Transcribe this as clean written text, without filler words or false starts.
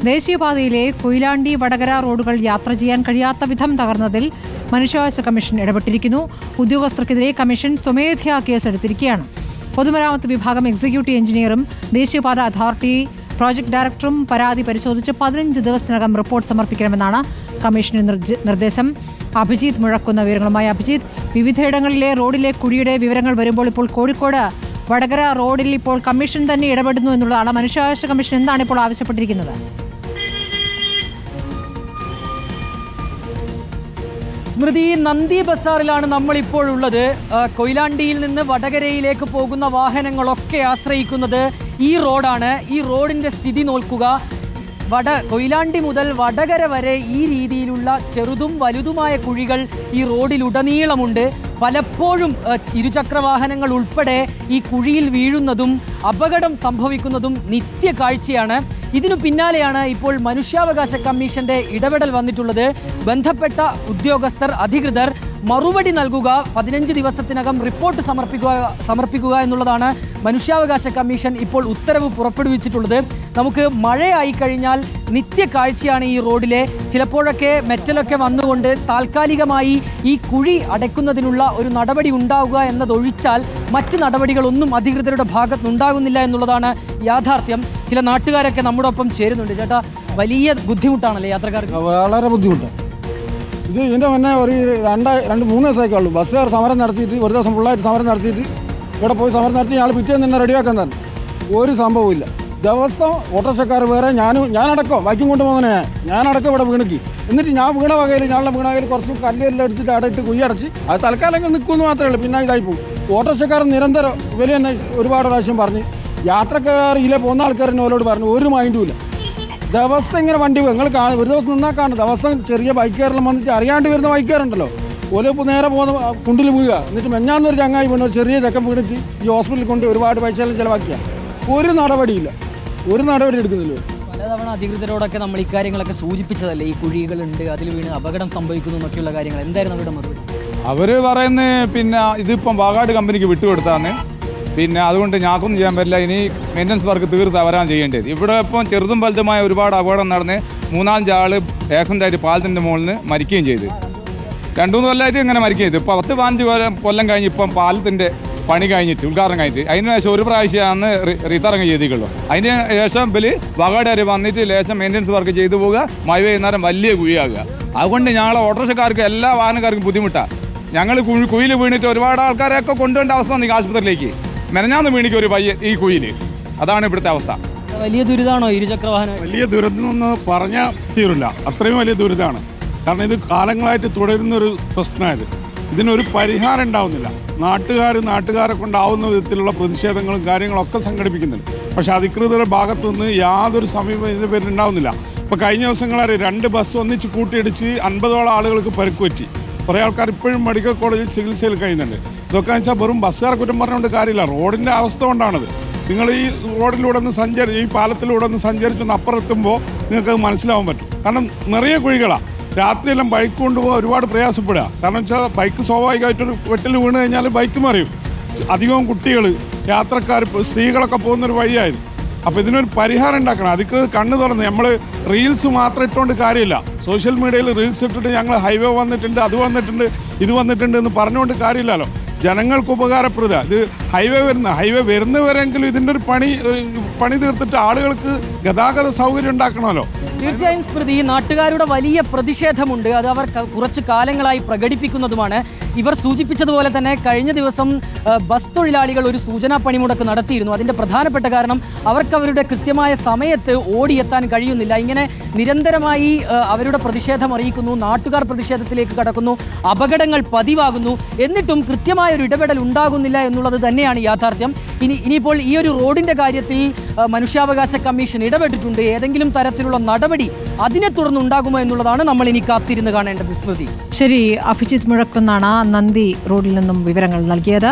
ദേശീയപാതയിലെ കൊയിലാണ്ടി വടകര റോഡുകൾ യാത്ര ചെയ്യാൻ കഴിയാത്ത വിധം തകർന്നതിൽ മനുഷ്യാവകാശ കമ്മീഷൻ ഇടപെട്ടിരിക്കുന്നു. ഉദ്യോഗസ്ഥർക്കെതിരെ കമ്മീഷൻ സ്വമേധയാ കേസെടുത്തിരിക്കുകയാണ്. പൊതുമരാമത്ത് വിഭാഗം എക്സിക്യൂട്ടീവ് എഞ്ചിനീയറും ദേശീയപാത അതോറിറ്റി പ്രോജക്ട് ഡയറക്ടറും പരാതി പരിശോധിച്ച് 15 ദിവസത്തിനകം റിപ്പോർട്ട് സമർപ്പിക്കണമെന്നാണ് കമ്മീഷന്റെ നിർദ്ദേശം. അഭിജിത്ത് മുഴക്കുന്ന വിവരങ്ങളുമായി. അഭിജിത്ത്, വിവിധയിടങ്ങളിലെ റോഡിലെ കുഴിയുടെ വിവരങ്ങൾ വരുമ്പോൾ ഇപ്പോൾ കോഴിക്കോട് വടകര റോഡിൽ ഇപ്പോൾ കമ്മീഷൻ തന്നെ ഇടപെടുന്നു എന്നുള്ളതാണ്. മനുഷ്യാവകാശ കമ്മീഷൻ എന്താണ് ഇപ്പോൾ ആവശ്യപ്പെട്ടിരിക്കുന്നത്? സ്മൃതി, നന്ദി ബസാറിലാണ് നമ്മളിപ്പോൾ ഉള്ളത്. കൊയിലാണ്ടിയിൽ നിന്ന് വടകരയിലേക്ക് പോകുന്ന വാഹനങ്ങളൊക്കെ ആശ്രയിക്കുന്നത് ഈ റോഡാണ്. ഈ റോഡിന്റെ സ്ഥിതി നോക്കുക. കൊയിലാണ്ടി മുതൽ വടകര വരെ ഈ രീതിയിലുള്ള ചെറുതും വലുതുമായ കുഴികൾ ഈ റോഡിലുടനീളമുണ്ട്. പലപ്പോഴും ഇരുചക്ര വാഹനങ്ങൾ ഉൾപ്പെടെ ഈ കുഴിയിൽ വീഴുന്നതും അപകടം സംഭവിക്കുന്നതും നിത്യ കാഴ്ചയാണ്. ഇതിനു പിന്നാലെയാണ് ഇപ്പോൾ മനുഷ്യാവകാശ കമ്മീഷന്റെ ഇടപെടൽ വന്നിട്ടുള്ളത്. ബന്ധപ്പെട്ട ഉദ്യോഗസ്ഥർ, അധികൃതർ മറുപടി നൽകുക, 15 ദിവസത്തിനകം റിപ്പോർട്ട് സമർപ്പിക്കുക എന്നുള്ളതാണ് മനുഷ്യാവകാശ കമ്മീഷൻ ഇപ്പോൾ ഉത്തരവ് പുറപ്പെടുവിച്ചിട്ടുള്ളത്. നമുക്ക് മഴയായി കഴിഞ്ഞാൽ നിത്യ കാഴ്ചയാണ് ഈ റോഡിലെ. ചിലപ്പോഴൊക്കെ മെറ്റലൊക്കെ വന്നുകൊണ്ട് താൽക്കാലികമായി ഈ കുഴി അടയ്ക്കുന്നതിനുള്ള ഒരു നടപടി ഉണ്ടാവുക എന്നതൊഴിച്ചാൽ മറ്റ് നടപടികളൊന്നും അധികൃതരുടെ ഭാഗത്തുനിന്നുണ്ടാകുന്നില്ല എന്നുള്ളതാണ് യാഥാർത്ഥ്യം. ചില നാട്ടുകാരൊക്കെ നമ്മുടെ ഒപ്പം ചേരുന്നുണ്ട്. ചേട്ടാ, വലിയ ബുദ്ധിമുട്ടാണല്ലേ യാത്രക്കാർക്ക്? വളരെ ബുദ്ധിമുട്ടാണ്. ഇതിൻ്റെ മുന്നേ ഒരു 2-3 ദിവസമൊക്കെ ഉള്ളൂ. ബസ്സുകാർ സമരം നടത്തിയിട്ട് ഒരു ദിവസം ഫുള്ളായിട്ട് സമരം നടത്തിയിട്ട് ഇവിടെ പോയി സമരം നടത്തി ഞങ്ങൾ പിറ്റേന്ന് തന്നെ റെഡിയാക്കാൻ തന്നെ ഒരു സംഭവമില്ല. ദിവസം ഓട്ടോറിക്ഷക്കാർ വേറെ, ഞാനടക്കം ബൈക്കും കൊണ്ട് പോകുന്നതിനെ ഞാനടക്കം ഇവിടെ വീണിക്ക്. എന്നിട്ട് ഞാൻ വീണ വകയിൽ കുറച്ച് കല്ലെല്ലാം എടുത്തിട്ട് അവിടെ ഇട്ട് കുയ്യടച്ച് അത് തൽക്കാലം നിൽക്കുമെന്ന് മാത്രമേ ഉള്ളൂ. പിന്നെ ഇതായി പോകും. ഓട്ടോറിക്ഷക്കാർ നിരന്തരം ഇവർ തന്നെ ഒരുപാട് പ്രാവശ്യം പറഞ്ഞ്, യാത്രക്കാർ ഇതിലെ പോകുന്ന ആൾക്കാരെന്നെ ഓരോട് പറഞ്ഞു, ഒരു മൈൻഡും ഇല്ല. ദിവസം ഇങ്ങനെ വണ്ടി നിങ്ങൾ ഒരു ദിവസം നിന്നാൽ കാണും. ദിവസം ചെറിയ ബൈക്കുകാരെല്ലാം വന്നിട്ട് അറിയാണ്ട് വരുന്ന ബൈക്കുകാരുണ്ടല്ലോ, ഓലിപ്പോൾ നേരെ പോകുന്ന കുണ്ടിൽ വീഴുക. എന്നിട്ട് മെഞ്ഞാന്നൊരു ചങ്ങായി വീണ്, ചെറിയ ചക്കം വീണിട്ട് ഈ ഹോസ്പിറ്റലിൽ കൊണ്ട് ഒരുപാട് പൈസയെല്ലാം ചിലവാക്കിയ ഒരു നടപടിയില്ല, ഒരു നടപടി എടുക്കുന്നില്ല. പലതവണ അധികൃതരോടൊക്കെ നമ്മൾ ഇക്കാര്യങ്ങളൊക്കെ സൂചിപ്പിച്ചതല്ലേ, ഈ കുഴികളുണ്ട്, അതിൽ വീണ് അപകടം സംഭവിക്കുന്നു എന്നൊക്കെയുള്ള കാര്യങ്ങൾ. എന്തായിരുന്നു അവരുടെ മറുപടി? അവർ പറയുന്നത് പിന്നെ ഇതിപ്പം വാഗാട് കമ്പനിക്ക് വിട്ടുകൊടുത്താന്ന്, പിന്നെ അതുകൊണ്ട് ഞങ്ങൾക്കൊന്നും ചെയ്യാൻ പറ്റില്ല, ഇനി മെയിൻ്റനൻസ് വർക്ക് തീർത്ത് അവരാണ് ചെയ്യേണ്ടത്. ഇവിടെ ഇപ്പം ചെറുതും വലുതുമായ ഒരുപാട് അപകടം നടന്ന് 3-5 ആൾ ആക്സിഡൻ്റായിട്ട് പാലത്തിൻ്റെ മുകളിൽ നിന്ന് മരിക്കുകയും ചെയ്ത്. 2-3 കൊല്ലമായിട്ട് ഇങ്ങനെ മരിക്കുകയും ചെയ്തു. ഇപ്പോൾ 10-15 കൊല്ലം കഴിഞ്ഞ് ഇപ്പം പാലത്തിൻ്റെ പണി കഴിഞ്ഞിട്ട്, ഉദ്ഘാടനം കഴിഞ്ഞിട്ട്, അതിന് ശേഷം ഒരു പ്രാവശ്യമാണ് റീത്തറങ്ങ് ചെയ്തിട്ടുള്ളൂ. അതിന് ശേഷം ഇവർ വകടേര് വന്നിട്ട് ലേശം മെയിൻ്റനൻസ് വർക്ക് ചെയ്തു പോവുക, മഴ പെയ്യുന്നേരം വലിയ കുഴിയാകുക. അതുകൊണ്ട് ഞങ്ങളെ ഓട്ടോറിക്ഷക്കാർക്ക് എല്ലാ വാഹനക്കാർക്കും ബുദ്ധിമുട്ടാണ്. ഞങ്ങൾ കുഴിയിൽ വീണിട്ട് ഒരുപാട് ആൾക്കാരെയൊക്കെ കൊണ്ടുപോകേണ്ട അവസ്ഥ വന്നു ആശുപത്രിയിലേക്ക്. മെനഞ്ഞാന്ന് വീണിക്ക് ഒരു പയ്യ ഈ കുഴിയിൽ. അതാണ് ഇവിടുത്തെ അവസ്ഥ. വലിയ ദുരിതമാണോ ഇരുചക്ര വാഹനം? വലിയ ദുരിതമെന്ന് പറഞ്ഞാൽ തീരില്ല, അത്രയും വലിയ ദുരിതമാണ്. കാരണം ഇത് കാലങ്ങളായിട്ട് തുടരുന്നൊരു പ്രശ്നമായത്. ഇതിനൊരു പരിഹാരം ഉണ്ടാവുന്നില്ല. നാട്ടുകാരെ കൊണ്ടാവുന്ന വിധത്തിലുള്ള പ്രതിഷേധങ്ങളും കാര്യങ്ങളൊക്കെ സംഘടിപ്പിക്കുന്നുണ്ട്. പക്ഷെ അധികൃതരുടെ ഭാഗത്തു നിന്ന് യാതൊരു സമീപനം ഇതിൻ്റെ പേരിൽ ഉണ്ടാവുന്നില്ല. ഇപ്പോൾ കഴിഞ്ഞ ദിവസങ്ങളിൽ 2 ബസ് ഒന്നിച്ച് കൂട്ടിയിടിച്ച് 50ഓളം ആളുകൾക്ക് പരിക്ക് പറ്റി. കുറേ ആൾക്കാർ ഇപ്പോഴും മെഡിക്കൽ കോളേജിൽ ചികിത്സയിൽ കഴിയുന്നുണ്ട്. ഇതൊക്കെ വെച്ചാൽ വെറും ബസ്സുകാരെ കുറ്റം പറഞ്ഞുകൊണ്ട് കാര്യമില്ല, റോഡിൻ്റെ അവസ്ഥ കൊണ്ടാണത്. നിങ്ങൾ ഈ റോഡിലൂടെ ഒന്ന് ഈ പാലത്തിലൂടെ ഒന്ന് സഞ്ചരിച്ചൊന്ന് അപ്പുറത്തുമ്പോൾ നിങ്ങൾക്ക് മനസ്സിലാവാൻ പറ്റും. കാരണം നിറയെ കുഴികളാണ്. രാത്രിയെല്ലാം ബൈക്ക് കൊണ്ടുപോകാൻ ഒരുപാട് പ്രയാസപ്പെടുക. കാരണം വെച്ചാൽ ബൈക്ക് സ്വാഭാവികമായിട്ടൊരു വെട്ടിൽ വീണ് കഴിഞ്ഞാൽ ബൈക്ക് മറിയും. അധികവും കുട്ടികൾ, യാത്രക്കാർ, സ്ത്രീകളൊക്കെ പോകുന്നൊരു വഴിയായത്. അപ്പോൾ ഇതിനൊരു പരിഹാരം ഉണ്ടാക്കണം. അധികൃതർ കണ്ണു തുറന്ന്, നമ്മൾ റീൽസ് മാത്രം ഇട്ടുകൊണ്ട് കാര്യമില്ല. സോഷ്യൽ മീഡിയയിൽ റീൽസ് ഇട്ടിട്ട് ഞങ്ങൾ ഹൈവേ വന്നിട്ടുണ്ട്, അത് വന്നിട്ടുണ്ട്, ഇത് വന്നിട്ടുണ്ട് എന്ന് പറഞ്ഞുകൊണ്ട് കാര്യമില്ലല്ലോ. ജനങ്ങൾക്ക് ഉപകാരപ്പെടുക. ഇത് ഹൈവേ വരുന്നവരെങ്കിലും ഇതിൻ്റെ ഒരു പണി തീർത്തിട്ട് ആളുകൾക്ക് ഗതാഗത സൗകര്യം ഉണ്ടാക്കണമല്ലോ. തീർച്ചയായും സ്മൃതി, നാട്ടുകാരുടെ വലിയ പ്രതിഷേധമുണ്ട്. അത് അവർ കുറച്ച് കാലങ്ങളായി പ്രകടിപ്പിക്കുന്നതുമാണ്. ഇവർ സൂചിപ്പിച്ചതുപോലെ തന്നെ കഴിഞ്ഞ ദിവസം ബസ് തൊഴിലാളികൾ ഒരു സൂചനാ പണിമുടക്ക് നടത്തിയിരുന്നു. അതിൻ്റെ പ്രധാനപ്പെട്ട കാരണം അവർക്ക് അവരുടെ കൃത്യമായ സമയത്ത് ഓടിയെത്താൻ കഴിയുന്നില്ല. ഇങ്ങനെ നിരന്തരമായി അവരുടെ പ്രതിഷേധം അറിയിക്കുന്നു, നാട്ടുകാർ പ്രതിഷേധത്തിലേക്ക് കടക്കുന്നു, അപകടങ്ങൾ പതിവാകുന്നു. എന്നിട്ടും കൃത്യമായ ഒരു ഇടപെടൽ ഉണ്ടാകുന്നില്ല എന്നുള്ളത് തന്നെയാണ് യാഥാർത്ഥ്യം. ഇനിയിപ്പോൾ ഈ ഒരു റോഡിൻ്റെ കാര്യത്തിൽ മനുഷ്യാവകാശ കമ്മീഷൻ ഇടപെട്ടിട്ടുണ്ട്. ഏതെങ്കിലും തരത്തിലുള്ള നടപടി അതിനെ തുടർന്നുണ്ടാകുമോ എന്നുള്ളതാണ് നമ്മൾ ഇനി കാത്തിരുന്ന് കാണേണ്ടത്. സ്മൃതി. ശരി, അഭിജിത്ത് മുഴക്കുന്നാണ് നന്ദി റോഡിൽ നിന്നും വിവരങ്ങൾ നൽകിയത്.